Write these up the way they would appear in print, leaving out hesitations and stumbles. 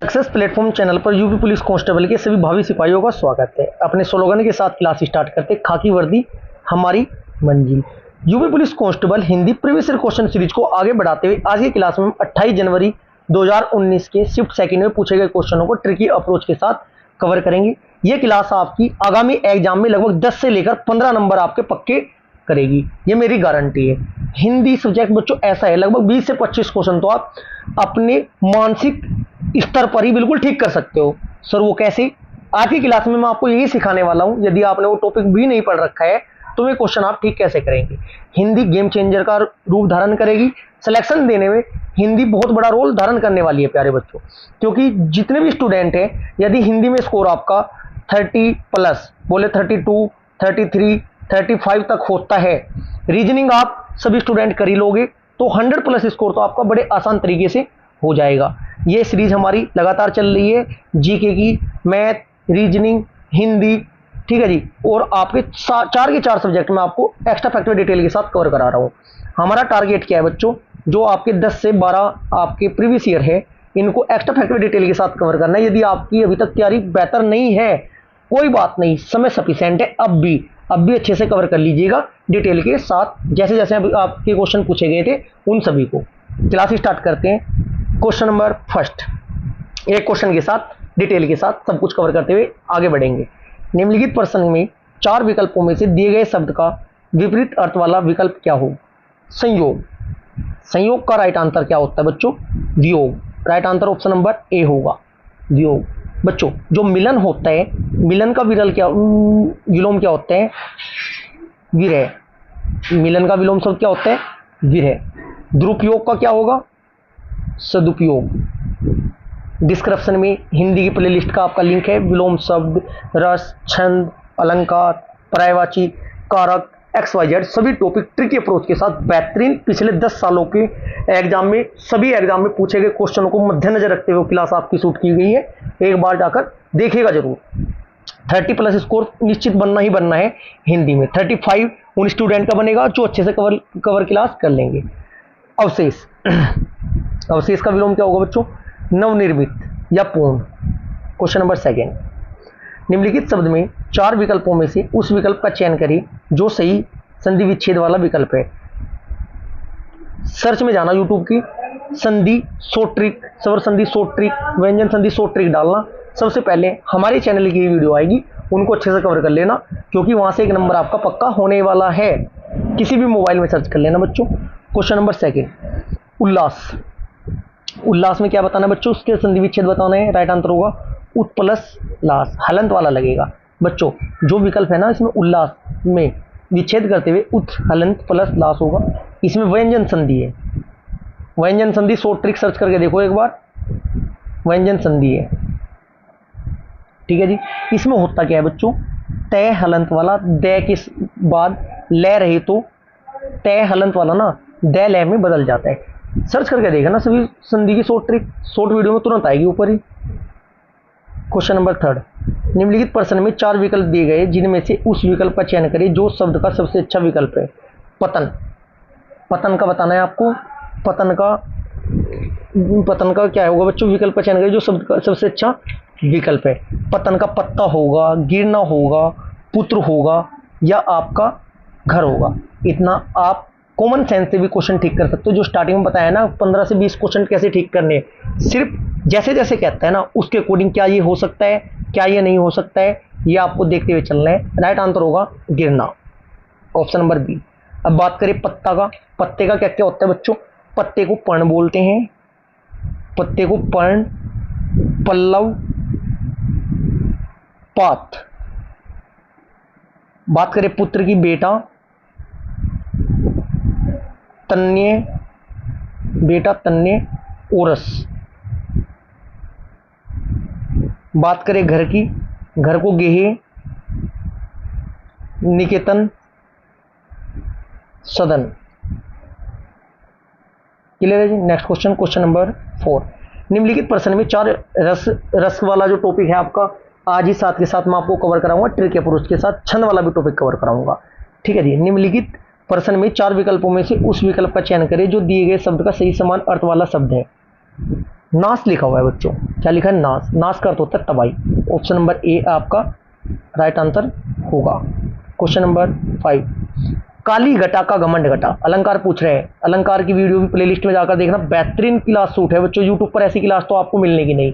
Success platform channel पर UP police constable के सभी भावी सिपाहियों का स्वागत है। अपने स्लोगन के साथ क्लास स्टार्ट करते, खाकी वर्दी हमारी मंजिल। UP police constable Hindi previous year question series को आगे बढ़ाते हुए आज की क्लास में 28 जनवरी 2019 के शिफ्ट सेकंड में पूछे गए क्वेश्चनों को ट्रिकी अप्रोच के साथ कवर करेंगे। यह क्लास आपकी आगामी एग्जाम में लगभग 10 से लेकर 15 नंबर आपके पक्के करेगी, ये मेरी गारंटी है। हिंदी सब्जेक्ट बच्चों ऐसा है, लगभग 20 से 25 क्वेश्चन तो आप अपने मानसिक स्तर पर ही बिल्कुल ठीक कर सकते हो। सर वो कैसे? आज की क्लास में मैं आपको यही सिखाने वाला हूं। यदि आपने वो टॉपिक भी नहीं पढ़ रखा है तो वे क्वेश्चन आप ठीक कैसे करेंगे। हिंदी गेम चेंजर का रूप धारण करेगी। सिलेक्शन देने में हिंदी बहुत बड़ा रोल धारण करने वाली है प्यारे बच्चों, क्योंकि जितने भी स्टूडेंट हैं, यदि हिंदी में स्कोर आपका 30 प्लस बोले 32, 33, 35 तक होता है, रीजनिंग आप सभी स्टूडेंट कर ही लोगे तो 100 प्लस स्कोर तो आपका बड़े आसान तरीके से हो जाएगा। ये सीरीज हमारी लगातार चल रही है, जीके की, मैथ, रीजनिंग, हिंदी, ठीक है जी। और आपके 4 के 4 सब्जेक्ट में आपको एक्स्ट्रा फैक्टर डिटेल के साथ कवर करा रहा हूं। हमारा टारगेट क्या है बच्चों, जो आपके 10 से 12 आपके प्रीवियस ईयर है, इनको एक्स्ट्रा फैक्टर डिटेल के साथ कवर करना है। यदि आपकी अभी तक तैयारी बेहतर नहीं है, कोई बात नहीं, समय सफिशिएंट है। अब भी अच्छे से कवर कर लीजिएगा डिटेल के साथ, जैसे जैसे आपके क्वेश्चन पूछे गए थे उन सभी को। क्लास स्टार्ट करते हैं। क्वेश्चन नंबर फर्स्ट, एक क्वेश्चन के साथ डिटेल के साथ सब कुछ कवर करते हुए आगे बढ़ेंगे। निम्नलिखित प्रश्न में 4 विकल्पों में से दिए गए शब्द का विपरीत अर्थ वाला विकल्प क्या हो? संयोग। संयोग का राइट आंसर क्या होता है बच्चों? वियोग। राइट आंसर ऑप्शन नंबर ए होगा, वियोग। बच्चों जो मिलन होता है, मिलन का विलोम क्या होता है? विरह। मिलन का विलोम शब्द क्या होता है? विरह। दुरुपयोग का क्या होगा? सदुपयोग। डिस्क्रिप्शन में हिंदी की प्लेलिस्ट का आपका लिंक है। विलोम शब्द, रस, छंद, अलंकार, पर्यायवाची, कारक, XYZ सभी टॉपिक ट्रिकी अप्रोच के साथ बेहतरीन पिछले 10 सालों के एग्जाम में, सभी एग्जाम में पूछे गए क्वेश्चनों को मद्देनजर रखते हुए क्लास आपकी शूट की गई है। एक बार जाकर देखिएगा जरूर। 30 प्लस स्कोर निश्चित बनना ही बनना है हिंदी में। 35 उन स्टूडेंट का बनेगा जो अच्छे से कवर क्लास कर लेंगे। अवशेष। अवशेष का विलोम क्या होगा बच्चों? नवनिर्मित या पूर्ण। क्वेश्चन नंबर सेकंड, निम्नलिखित शब्द में 4 विकल्पों में से उस विकल्प का चयन करें जो सही संधि विच्छेद वाला विकल्प है। सर्च में जाना यूट्यूब की, संधि शॉर्ट ट्रिक, स्वर संधि शॉर्ट ट्रिक, व्यंजन संधि शॉर्ट ट्रिक डालना। सबसे पहले हमारे चैनल की वीडियो आएगी, उनको अच्छे से कवर कर लेना, क्योंकि वहां से एक नंबर आपका पक्का होने वाला है। किसी भी मोबाइल में सर्च कर लेना बच्चों। क्वेश्चन नंबर सेकंड, उल्लास। उल्लास में क्या बताना है बच्चों? उसके संधि विच्छेद बताना है। राइट आंसर होगा उत प्लस लास, हलंत वाला लगेगा बच्चों। जो विकल्प है ना, इसमें उल्लास में विच्छेद करते हुए उत हलंत प्लस लास होगा। इसमें व्यंजन संधि है। व्यंजन संधि शॉर्ट ट्रिक सर्च करके देखो एक बार, व्यंजन संधि है, ठीक है जी। इसमें होता क्या है बच्चों? तय हलंत वाला दे के बाद ले रहे तो तय हलंत वाला ना दे ले में बदल जाता है। सर्च करके देखा ना सभी संधि की शॉर्ट ट्रिक, शॉर्ट वीडियो में तुरंत आएगी ऊपर ही। क्वेश्चन नंबर थर्ड, निम्नलिखित प्रश्न में 4 विकल्प दिए गए जिनमें से उस विकल्प का चयन करें जो शब्द का सबसे अच्छा विकल्प है। पतन। पतन का बताना है आपको। पतन का क्या होगा बच्चों? विकल्प का चयन करें जो शब्द का सबसे अच्छा विकल्प है। पतन का पत्ता होगा, गिरना होगा, पुत्र होगा, या आपका घर होगा। इतना आप कॉमन सेंस से भी क्वेश्चन ठीक कर सकते हो। जो स्टार्टिंग में बताया ना 15 से 20 क्वेश्चन कैसे ठीक करने, सिर्फ जैसे जैसे कहता है ना उसके अकॉर्डिंग क्या ये हो सकता है, क्या ये नहीं हो सकता है, ये आपको देखते हुए चलना है। राइट आंसर होगा गिरना, ऑप्शन नंबर बी। अब बात करें पत्ता का। पत्ते का क्या क्या होता है बच्चों? पत्ते को पर्ण बोलते हैं। पत्ते को पर्ण, पल्लव, पात। बात करें पुत्र की, बेटा, तन्य, बेटा तन्य, ओरस। बात करें घर की, घर को गेहे, निकेतन, सदन। क्लियर है जी। नेक्स्ट क्वेश्चन, क्वेश्चन नंबर 4, निम्नलिखित प्रश्न में 4 रस वाला जो टॉपिक है आपका, आज ही साथ के साथ मैं आपको कवर कराऊंगा ट्रिक अप्रोच के साथ। छंद वाला भी टॉपिक कवर कराऊंगा, ठीक है जी। निम्नलिखित प्रश्न में 4 विकल्पों में से उस विकल्प का चयन करें जो दिए गए शब्द का सही समान अर्थ वाला शब्द है। नाश लिखा हुआ है बच्चों, क्या लिखा है? नाश। नाश का अर्थ होता है तबाही। ऑप्शन नंबर ए आपका राइट आंसर होगा। क्वेश्चन नंबर 5, काली घटा का घमंड घटा, अलंकार पूछ रहे हैं। अलंकार की वीडियो भी प्लेलिस्ट में जाकर देखना, बेहतरीन क्लास सूट है बच्चों, यूट्यूब पर ऐसी क्लास तो आपको मिलने की नहीं।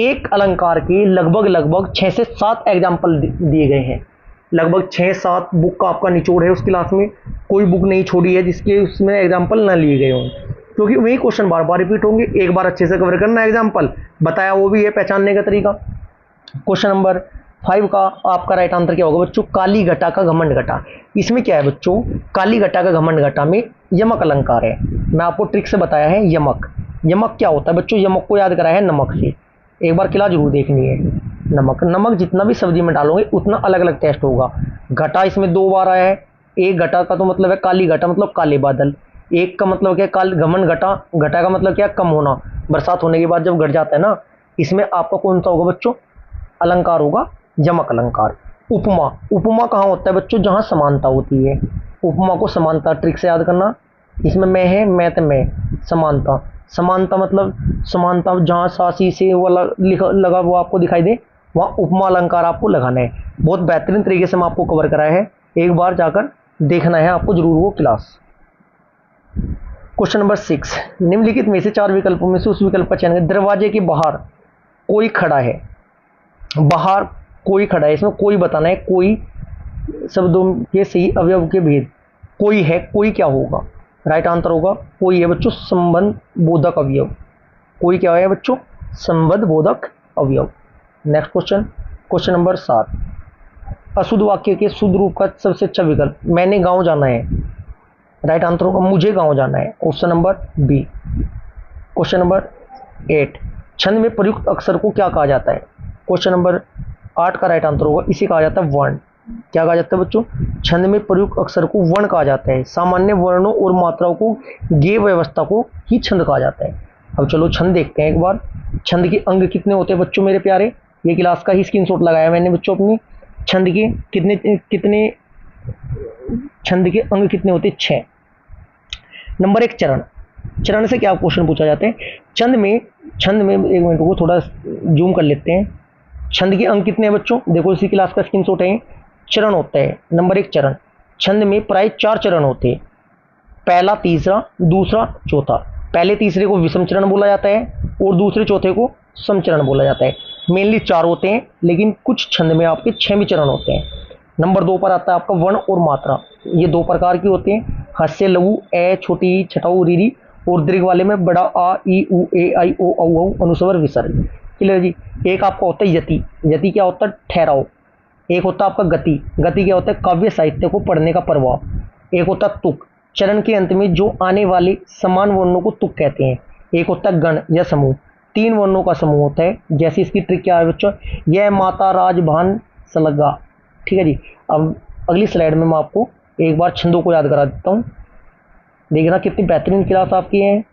एक अलंकार के लगभग 6 से 7 एग्जाम्पल दिए गए हैं, लगभग 6-7 बुक का आपका निचोड़ है उस क्लास में। कोई बुक नहीं छोड़ी है जिसके उसमें एग्जाम्पल ना लिए गए हों, क्योंकि वही क्वेश्चन बार बार रिपीट होंगे। एक बार अच्छे से कवर करना, एग्जाम्पल बताया वो भी है, पहचानने का तरीका। क्वेश्चन नंबर 5 का आपका राइट आंसर क्या होगा बच्चों? काली घटा का घमंड घटा। इसमें क्या है बच्चों? काली घटा का घमंड घटा में यमक अलंकार है। मैं आपको ट्रिक से बताया है यमक। यमक क्या होता है बच्चों? यमक को याद कराया है नमक से। एक बार किला जरूर देखनी है। नमक, नमक जितना भी सब्जी में डालोगे उतना अलग अलग टेस्ट होगा। घटा इसमें 2 बार आया है। एक घटा का तो मतलब है काली घटा, मतलब काले बादल। एक का मतलब क्या? काल घमंड घटा। घटा का मतलब क्या? कम होना, बरसात होने के बाद जब घट जाता है ना। इसमें आपका कौन सा होगा बच्चों? अलंकार होगा यमक अलंकार। उपमा, उपमा कहाँ होता है बच्चों? जहां समानता होती है। उपमा को समानता ट्रिक से याद करना। इसमें मैं है, मैं तो मैं, समानता। समानता मतलब समानता जहां सासी से वाला लिखा लगा वो आपको दिखाई दे, वहां उपमा अलंकार आपको लगाना है। बहुत बेहतरीन तरीके से मैं आपको कवर कराया है, एक बार जाकर देखना है आपको जरूर वो क्लास। क्वेश्चन नंबर 6, निम्नलिखित में से 4 विकल्पों में से उस विकल्प का चयन करें। दरवाजे के बाहर कोई खड़ा है, बाहर कोई खड़ा है, इसमें कोई बताना है। कोई शब्दों के सही अवयव के भेद। कोई है, कोई क्या होगा? राइट आंसर होगा कोई है बच्चों संबंध बोधक अवयव। कोई क्या है बच्चों? संबंध बोधक अवयव। नेक्स्ट क्वेश्चन, क्वेश्चन नंबर 7, अशुद्ध वाक्य के शुद्ध रूप का सबसे अच्छा विकल्प। मैंने गांव जाना है, राइट आंसर होगा मुझे गांव जाना है, option number B. Question number 8, छंद में प्रयुक्त अक्षर को क्या कहा जाता है? क्वेश्चन नंबर 8 का राइट आंसर होगा इसे कहा जाता है वर्ण। क्या कहा जाता है बच्चों? छंद में प्रयुक्त अक्षर को वर्ण कहा जाता है। सामान्य वर्णों और मात्राओं को गेय व्यवस्था को ही छंद कहा जाता है। अब चलो छंद देखते हैं एक बार। छंद के अंग कितने होते हैं बच्चों मेरे प्यारे? ये क्लास का ही स्क्रीनशॉट लगाया मैंने बच्चों अपनी। छंद के कितने छंद के अंग कितने होते हैं? 6। नंबर 1 चरण। चरण से क्या क्वेश्चन पूछा जाता है? छंद में एक मिनट को थोड़ा जूम कर लेते हैं। छंद के अंग कितने हैं बच्चों? देखो इसी क्लास का स्क्रीनशॉट है। चरण होता है नंबर 1 चरण। छंद में प्राय 4 चरण होते हैं, पहला, तीसरा, दूसरा, चौथा। पहले तीसरे को विषम चरण बोला जाता है और दूसरे चौथे को सम चरण बोला जाता है। मेनली 4 होते हैं, लेकिन कुछ छंद में आपके 6 भी चरण होते हैं। नंबर 2 पर आता है आपका वर्ण और मात्रा। ये 2 प्रकार की होते हैं, हस्य लघु ए छोटी ई छठौ रीरी, और दीर्घ वाले में बड़ा आ ई उ ए आई ओ औ अनुस्वर विसर्ग। क्लियर जी? एक आपका होता है यति। यति क्या होता है? ठहराव। एक होता है आपका गति। गति क्या होता है? काव्य साहित्य को पढ़ने का प्रभाव। एक होता है तुक, चरण के अंत में जो आने वाले समान वर्णों को तुक कहते हैं। एक होता है गण या समूह, 3 वर्णों का समूह होता है। जैसे इसकी ट्रिक क्या है बच्चों? यह माता राजभान सलगा। ठीक है जी। अब अगली स्लाइड में मैं आपको एक बार छंदों को याद करा देता हूँ। देखना कितनी बेहतरीन क्लास आपकी है,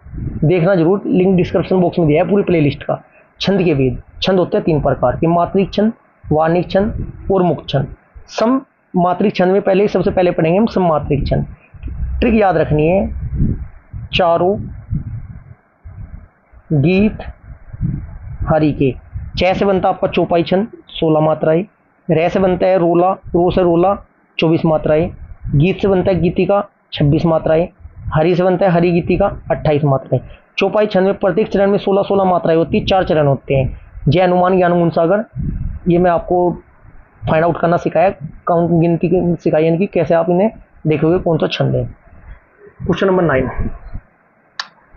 देखना जरूर। लिंक डिस्क्रिप्शन बॉक्स में दिया है पूरी प्लेलिस्ट का। छंद के भेद। छंद होते हैं 3 प्रकार के, मात्रिक छंद, वार्णिक छंद और मुक्त छंद। सम मात्रिक छंद में सबसे पहले पढ़ेंगे हम सम मात्रिक छंद। ट्रिक याद रखनी है, चारों गीत हरि के। च से बनता है आपका चौपाई छंद, 16 मात्राएं। रे से बनता है रोला, रो से रोला, 24 मात्राएं। गीत से बनता है गीतिका, 26 मात्राएं। हरि से बनता है हरि गीतिका, 28 मात्राएं। चौपाई छंद में प्रत्येक चरण में 16-16 मात्राएं होती है, 4 चरण होते हैं। जय हनुमान ज्ञान गुण सागर, ये मैं आपको फाइंड आउट करना सिखाया, काउंट गिनती सिखाई, यानी कि कैसे आप इन्हें देखोगे कौन सा छंद है। क्वेश्चन नंबर 9,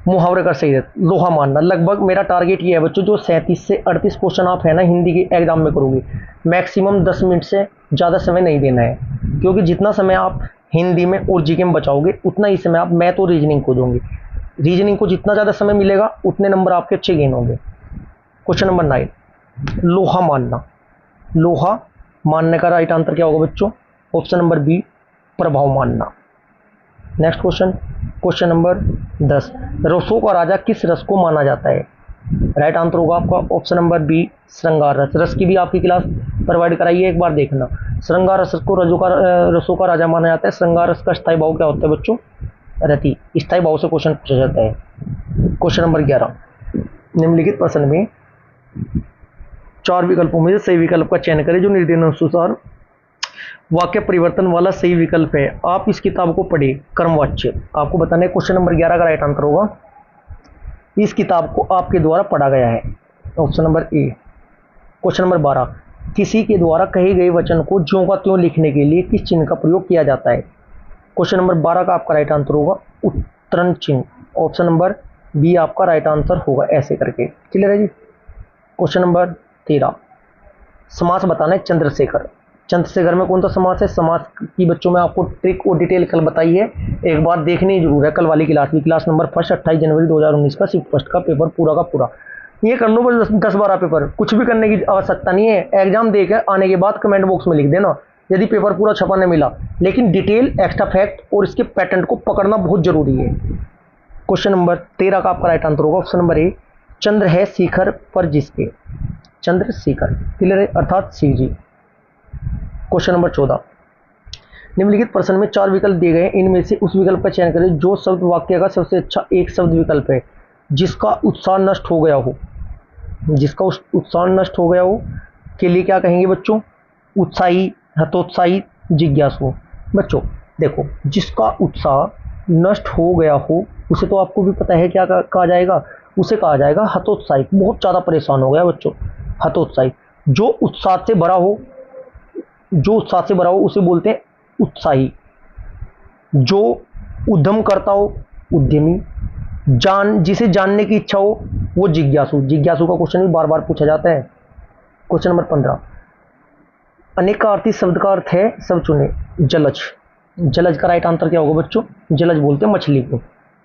मुहावरे का सही है। लोहा मानना। लगभग मेरा टारगेट ये है बच्चों, जो 37 से 38 क्वेश्चन आप है ना हिंदी के एग्जाम में करोगे, मैक्सिमम 10 मिनट से ज़्यादा समय नहीं देना है, क्योंकि जितना समय आप हिंदी में और जीके में बचाओगे उतना ही समय आप मैथ और रीजनिंग को दोगे। रीजनिंग को जितना ज़्यादा समय मिलेगा उतने नंबर आपके अच्छे गेन होंगे। क्वेश्चन नंबर 9, लोहा मानना। लोहा मानने का राइट आंसर क्या होगा बच्चों? ऑप्शन नंबर बी, प्रभाव मानना। नेक्स्ट क्वेश्चन, क्वेश्चन नंबर 10, रसों का राजा किस रस को माना जाता है? राइट आंसर होगा आपका ऑप्शन नंबर बी, श्रृंगार रस। रस की भी आपकी क्लास प्रोवाइड कराई है, एक बार देखना। श्रृंगार रस को रसों का राजा माना जाता है। श्रृंगार रस का स्थायी भाव क्या होता है बच्चों? रति। स्थायी भाव से क्वेश्चन पूछा जाता है। क्वेश्चन नंबर 11, निम्नलिखित प्रश्न में 4 विकल्पों में से सही विकल्प का चयन करें जो निर्देशानुसार वाक्य परिवर्तन वाला सही विकल्प है। आप इस किताब को पढ़े। कर्मवाच्य आपको बताना है। क्वेश्चन नंबर 11 का राइट आंसर होगा इस किताब को आपके द्वारा पढ़ा गया है, ऑप्शन नंबर ए। क्वेश्चन नंबर 12 किसी के द्वारा कहे गए वचन को ज्यों का त्यों लिखने के लिए किस चिन्ह का प्रयोग किया जाता है। क्वेश्चन नंबर 12 का आपका राइट आंसर होगा उत्तरण चिन्ह, ऑप्शन नंबर बी आपका राइट आंसर होगा, ऐसे करके। क्लियर है जी। क्वेश्चन नंबर 13 समास बताना है। चंद्रशेखर, चंद्रशेखर में कौन सा समास है। समास की बच्चों में आपको ट्रिक और डिटेल कल बताई है, एक बार देखनी जरूर है। कल वाली क्लास भी, क्लास नंबर फर्स्ट 28 जनवरी 2019 का शिफ्ट फर्स्ट का पेपर पूरा का पूरा ये कर लो। बस 10-12 पेपर, कुछ भी करने की आवश्यकता नहीं है। एग्जाम देकर आने के बाद कमेंट बॉक्स में लिख देना यदि पेपर पूरा छपा नहीं मिला, लेकिन डिटेल, एक्स्ट्रा फैक्ट और इसके पैटर्न को पकड़ना बहुत जरूरी है। क्वेश्चन नंबर 13 का आपका राइट आंसर होगा ऑप्शन नंबर ए। चंद्र है शिखर पर जिसके, चंद्रशेखर। क्लियर है, अर्थात शिव जी। क्वेश्चन नंबर 14 निम्नलिखित प्रश्न में 4 विकल्प दिए गए, इनमें से उस विकल्प का चयन करें जो शब्द वाक्य का सबसे अच्छा एक शब्द विकल्प है जिसका उत्साह नष्ट हो गया हो। जिसका उत्साह नष्ट हो गया हो के लिए क्या कहेंगे बच्चों। उत्साही, हतोत्साही, जिज्ञासु। बच्चों देखो, जिसका उत्साह नष्ट हो गया हो उसे तो आपको भी पता है क्या कहा जाएगा, उसे कहा जाएगा हतोत्साही। बहुत ज़्यादा परेशान हो गया बच्चों, हतोत्साही। जो उत्साह से भरा हो, जो उत्साह से भरा हो उसे बोलते हैं उत्साही। जो उद्यम करता हो, उद्यमी। जिसे जानने की इच्छा हो वो जिज्ञासु। जिज्ञासु का क्वेश्चन भी बार बार पूछा जाता है। क्वेश्चन नंबर 15 अनेकार्थी शब्द का अर्थ है सब चुने। जलज, जलज का राइट आंसर क्या होगा बच्चों। जलज बोलते हैं मछली को।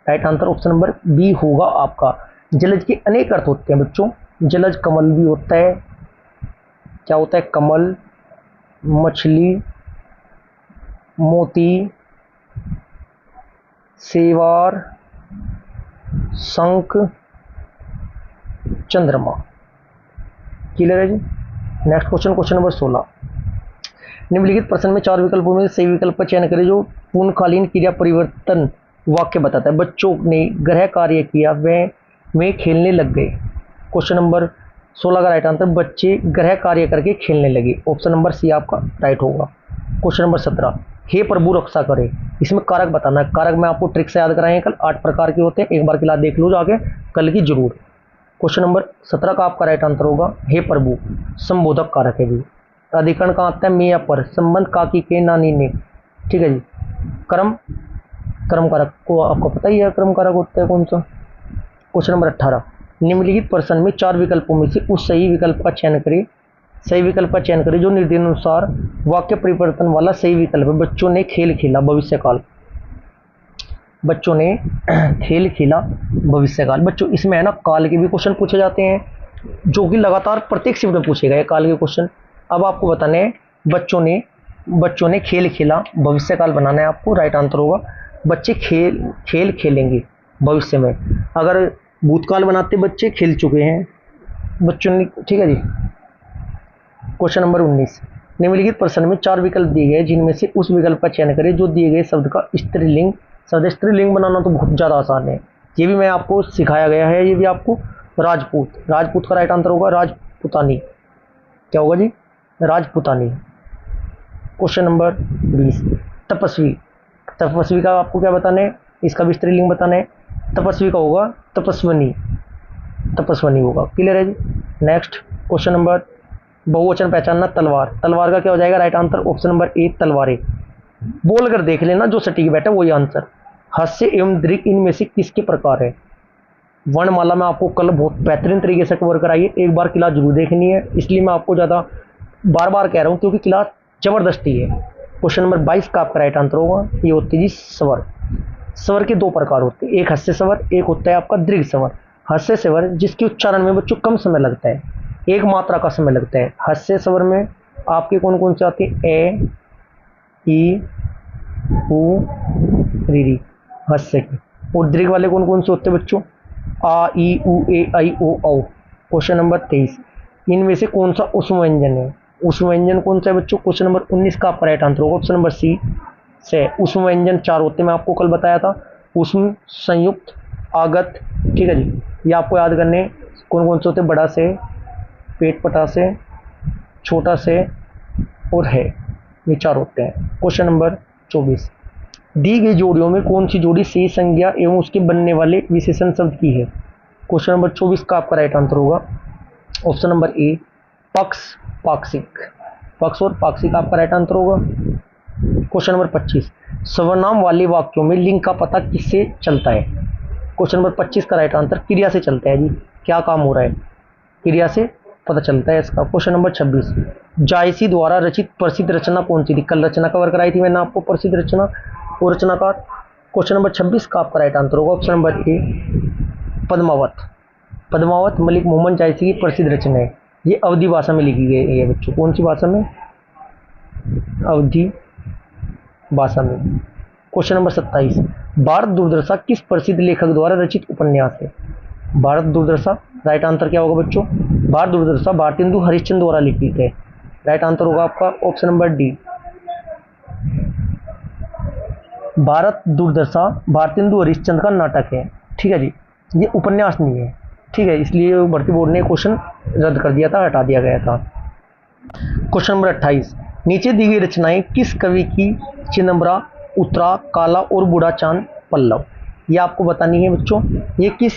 Right answer option number B होगा आपका। जलज के अनेक अर्थ होते हैं बच्चों। जलज कमल भी होता है, क्या होता है, कमल, मछली, मोती, सेवार, शंख, चंद्रमा। क्लियर है जी। नेक्स्ट क्वेश्चन, क्वेश्चन नंबर 16 निम्नलिखित प्रश्न में 4 विकल्पों में सही विकल्प का चयन करें जो पूर्णकालीन क्रिया परिवर्तन वाक्य बताता है। बच्चों ने गृह कार्य किया, वे खेलने लग गए। क्वेश्चन नंबर 16 का राइट आंसर बच्चे गृह कार्य करके खेलने लगे, ऑप्शन नंबर सी आपका राइट होगा। क्वेश्चन नंबर 17 हे प्रभु रक्षा करे। इसमें कारक बताना है। कारक में आपको ट्रिक से याद कराएंगे कल, 8 प्रकार के होते हैं, एक बार क्लास देख लो जाके कल की जरूर। क्वेश्चन नंबर 17 का आपका राइट आंसर होगा हे प्रभु, संबोधक कारक है जी। अधिकरण कहाँ आता है, मैं या पर। संबंध काकी के नानी ने, ठीक है जी। कर्म, कर्म कारक को आपको पता ही है, कर्म कारक होता है कौन सा। क्वेश्चन नंबर 18 निम्नलिखित प्रश्न में 4 विकल्पों में से उस सही विकल्प का चयन करें, सही विकल्प का चयन करें जो निर्देशानुसार वाक्य परिवर्तन वाला सही विकल्प है। बच्चों ने खेल खेला, भविष्यकाल। बच्चों ने खेल खेला, भविष्यकाल। बच्चों इसमें है ना काल के भी क्वेश्चन पूछे जाते हैं जो कि लगातार प्रत्येक शिफ्ट में पूछे गए काल के क्वेश्चन। अब आपको बताने हैं बच्चों ने खेल खेला, भविष्यकाल बनाना है आपको। राइट आंसर होगा बच्चे खेल खेलेंगे भविष्य में। अगर भूतकाल बनाते बच्चे खेल चुके हैं बच्चों ने, ठीक है जी। क्वेश्चन नंबर 19 निम्नलिखित प्रश्न में 4 विकल्प दिए गए जिनमें से उस विकल्प का चयन करें जो दिए गए शब्द का स्त्रीलिंग। शब्द स्त्रीलिंग बनाना तो बहुत ज़्यादा आसान है, ये भी मैं आपको सिखाया गया है। ये भी आपको राजपूत, राजपूत का राइट आंसर होगा राजपुतानी। क्या होगा जी, राजपुतानी। क्वेश्चन नंबर 20 तपस्वी। तपस्वी का आपको क्या बताना है, इसका भी स्त्रीलिंग बताना है। तपस्वी का होगा तपस्वनी, तपस्वनी होगा। क्लियर है जी। नेक्स्ट क्वेश्चन नंबर बहुवचन पहचानना, तलवार। तलवार का क्या हो जाएगा राइट आंसर ऑप्शन नंबर ए तलवारें। बोल कर देख लेना, जो सटीक बैठा वही आंसर। हास्य एवं दृक इनमें से किसके प्रकार है। वर्णमाला में आपको कल बहुत बेहतरीन तरीके से कवर कराई है, एक बार क्लास जरूर देखनी है, इसलिए मैं आपको ज़्यादा बार बार कह रहा हूँ क्योंकि क्लास जबरदस्ती है। क्वेश्चन नंबर 22 का आपका राइट आंसर होगा ये होती है जी स्वर। स्वर के 2 प्रकार होते हैं, एक हास्य स्वर, एक होता है आपका दीर्घ स्वर। हास्य स्वर जिसके उच्चारण में बच्चों कम समय लगता है, एक मात्रा का समय लगता है। हास्य स्वर में आपके कौन कौन से आते हैं, ए, ई, ऊ, री, हास्य के। और दीर्घ वाले कौन कौन से होते हैं बच्चों, आ, ई, ऊ, ए, आई, ओ, औ। क्वेश्चन नंबर 23 इनमें से कौन सा उष्म व्यंजन है। उष्म व्यंजन कौन सा है बच्चों। क्वेश्चन नंबर 19 का आपका राइट आंसर होगा ऑप्शन नंबर सी से। उष्म व्यंजन 4 होते हैं, मैं आपको कल बताया था। उष्म, संयुक्त, आगत, ठीक है जी। ये आपको याद करने कौन कौन से होते हैं, बड़ा से, पेट पटा से, छोटा से और है, ये 4 होते हैं। क्वेश्चन नंबर 24, दी गई जोड़ियों में कौन सी जोड़ी से संज्ञा एवं उसके बनने वाले विशेषण शब्द की है। क्वेश्चन नंबर 24 का आपका राइट आंसर होगा ऑप्शन नंबर ए, पक्ष पाक्षिक। पक्ष और पाक्षिक आपका राइट आंसर होगा। क्वेश्चन नंबर 25, सर्वनाम वाले वाक्यों में लिंग का पता किससे चलता है। क्वेश्चन नंबर 25 का राइट आंसर क्रिया से चलता है जी, क्या काम हो रहा है, क्रिया से पता चलता है इसका। क्वेश्चन नंबर 26, जायसी द्वारा रचित प्रसिद्ध रचना कौन सी थी। कल रचना कवर कराई थी मैंने आपको, प्रसिद्ध रचना और रचनाकार। क्वेश्चन नंबर 26 का आपका राइट आंसर होगा option number A, Padmavat. Padmavat Malik Muhammad Jayasi की प्रसिद्ध रचना है, ये अवधी भाषा में लिखी गई है बच्चों। कौन सी भाषा में, अवधी भाषा में। क्वेश्चन नंबर 27, भारत दुर्दशा किस प्रसिद्ध लेखक द्वारा रचित उपन्यास है। भारत दुर्दशा, राइट आंसर क्या होगा बच्चों, भारत दुर्दशा भारतेंदु हरिश्चंद्र द्वारा लिखित है। राइट आंसर होगा आपका ऑप्शन नंबर डी, भारत दुर्दशा भारतेंदु हरिश्चंद्र का नाटक है। ठीक है जी, ये उपन्यास नहीं है। ठीक है, इसलिए भर्ती बोर्ड ने क्वेश्चन रद्द कर दिया था, हटा दिया गया था। क्वेश्चन नंबर 28, नीचे दी गई रचनाएं किस कवि की। चिदंबरा, उत्तरा, काला और बूढ़ा चांद, पल्लव। ये आपको बतानी है बच्चों, ये किस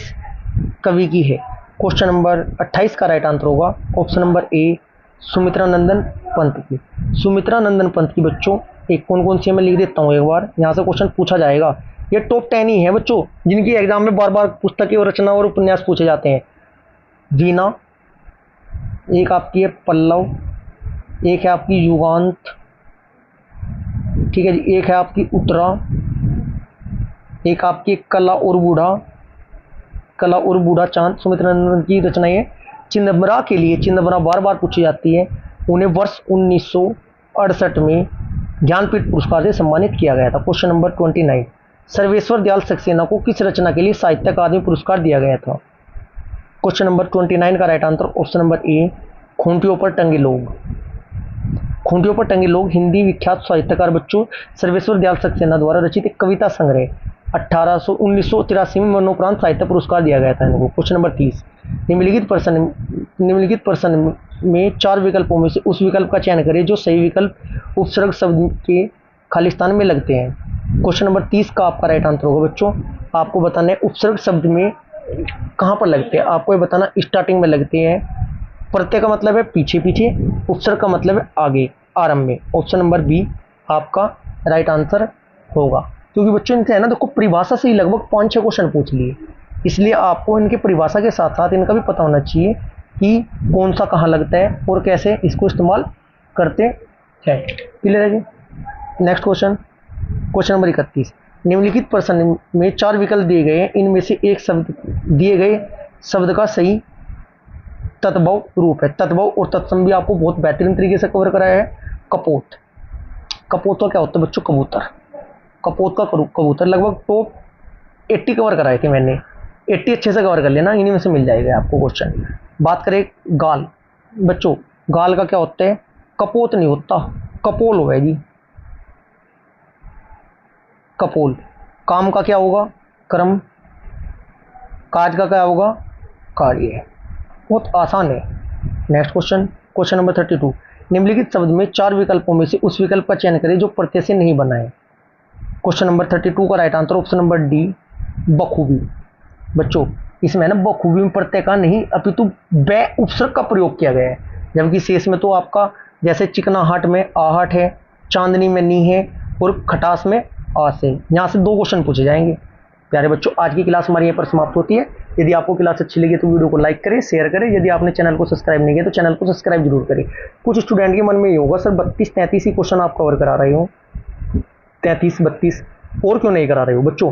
कवि की है। क्वेश्चन नंबर 28 का राइट आंसर होगा ऑप्शन नंबर ए, सुमित्रा नंदन पंत की। सुमित्रा नंदन पंत की बच्चों एक कौन कौन सी मैं लिख देता हूँ एक बार, यहाँ से क्वेश्चन पूछा जाएगा। ये टॉप 10 ही है बच्चों, जिनकी एग्जाम में बार बार पुस्तकें और रचना और उपन्यास पूछे जाते हैं। वीणा, एक आपकी है पल्लव, एक है आपकी युगांत, ठीक है जी, एक है आपकी उत्तरा, एक आपकी कला और बूढ़ा, कला और बूढ़ा चांद। सुमित्रा नंदन की रचना है। चिदंबरा के लिए, चिदंबरा बार बार पूछी जाती है, उन्हें वर्ष 1968 में ज्ञानपीठ पुरस्कार से सम्मानित किया गया था। क्वेश्चन नंबर 29, सर्वेश्वर दयाल सक्सेना को किस रचना के लिए साहित्य अकादमी पुरस्कार दिया गया था। क्वेश्चन नंबर 29 का right answer option number A, खूंटियों पर टंगे लोग। खूंटियों पर टंगे लोग हिंदी विख्यात साहित्यकार बच्चों सर्वेश्वर दयाल सक्सेना द्वारा रचित एक कविता संग्रह 1983 में मरणोपरांत साहित्य पुरस्कार दिया गया था इनको। क्वेश्चन नंबर 30, निम्नलिखित प्रश्न में 4 विकल्पों में से उस विकल्प का चयन करें जो सही विकल्प उपसर्ग शब्द के खाली स्थान में लगते हैं। क्वेश्चन नंबर 30 का आपका राइट आंसर होगा बच्चों, आपको बताना है उपसर्ग शब्द में कहाँ पर लगते हैं। आपको ये बताना स्टार्टिंग में लगते हैं, प्रत्यय का मतलब है पीछे पीछे, उपसर्ग का मतलब है आगे आरंभ में। ऑप्शन नंबर बी आपका राइट आंसर होगा, क्योंकि बच्चों इनसे है ना देखो परिभाषा से ही लगभग 5-6 क्वेश्चन पूछ लिए, इसलिए आपको इनके परिभाषा के साथ साथ इनका भी पता होना चाहिए कि कौन सा कहाँ लगता है और कैसे इसको इस्तेमाल करते हैं। क्लियर है जी। नेक्स्ट क्वेश्चन, क्वेश्चन नंबर 31, निम्नलिखित प्रश्न में 4 विकल्प दिए गए हैं, इनमें से एक शब्द दिए गए शब्द का सही तद्भव रूप है। तद्भव और तत्सम भी आपको बहुत बेहतरीन तरीके से कवर कराया है। कपोत, कपोत का क्या होता है बच्चों, कबूतर। कपोत का कबूतर लगभग टॉप 80 कवर कराए थे मैंने, 80 अच्छे से कवर कर लेना, इन्हीं में से मिल जाएगा आपको क्वेश्चन। बात करें गाल, बच्चों गाल का क्या होता है, कपोत नहीं होता, कपोल हो है जी, कपोल। काम का क्या होगा, कर्म। काज का क्या होगा, कार्य। बहुत आसान है। नेक्स्ट क्वेश्चन, क्वेश्चन नंबर 32, निम्नलिखित शब्द में 4 विकल्पों में से उस विकल्प का चयन करें जो प्रत्यय से नहीं बना है। क्वेश्चन नंबर 32 का right answer option number D, बखूबी। बच्चों इसमें ना बखूबी में प्रत्यय का नहीं अपितु बै उपसर्ग का प्रयोग किया गया है, जबकि शेष में तो आपका जैसे चिकनाहट में आहट है, चांदनी में नी है और खटास में आस है। यहाँ से 2 क्वेश्चन पूछे जाएंगे। प्यारे बच्चों आज की क्लास हमारी यहाँ पर समाप्त होती है। यदि आपको क्लास अच्छी लगी तो वीडियो को लाइक करें, शेयर करें। यदि आपने चैनल को सब्सक्राइब नहीं किया तो चैनल को सब्सक्राइब जरूर करें। कुछ स्टूडेंट के मन में ये होगा सर 32-33 ही क्वेश्चन आप कवर करा रहे हो, 33-32 और क्यों नहीं करा रहे हो। बच्चों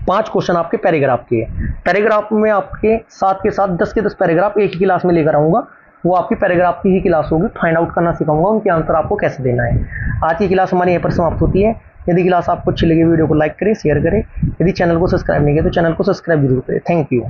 5 क्वेश्चन आपके पैराग्राफ के हैं। पैराग्राफ में आपके साथ के साथ 10 के 10 पैराग्राफ एक ही क्लास में लेकर आऊंगा, वो आपकी पैराग्राफ की ही क्लास होगी। फाइंड आउट करना सिखाऊंगा उनके आंसर आपको कैसे देना है। आज की क्लास हमारी यहाँ पर समाप्त होती है। यदि क्लास आपको अच्छी लगी वीडियो को लाइक करें, शेयर करें। यदि चैनल को सब्सक्राइब नहीं किया तो चैनल को सब्सक्राइब जरूर करें। Thank you.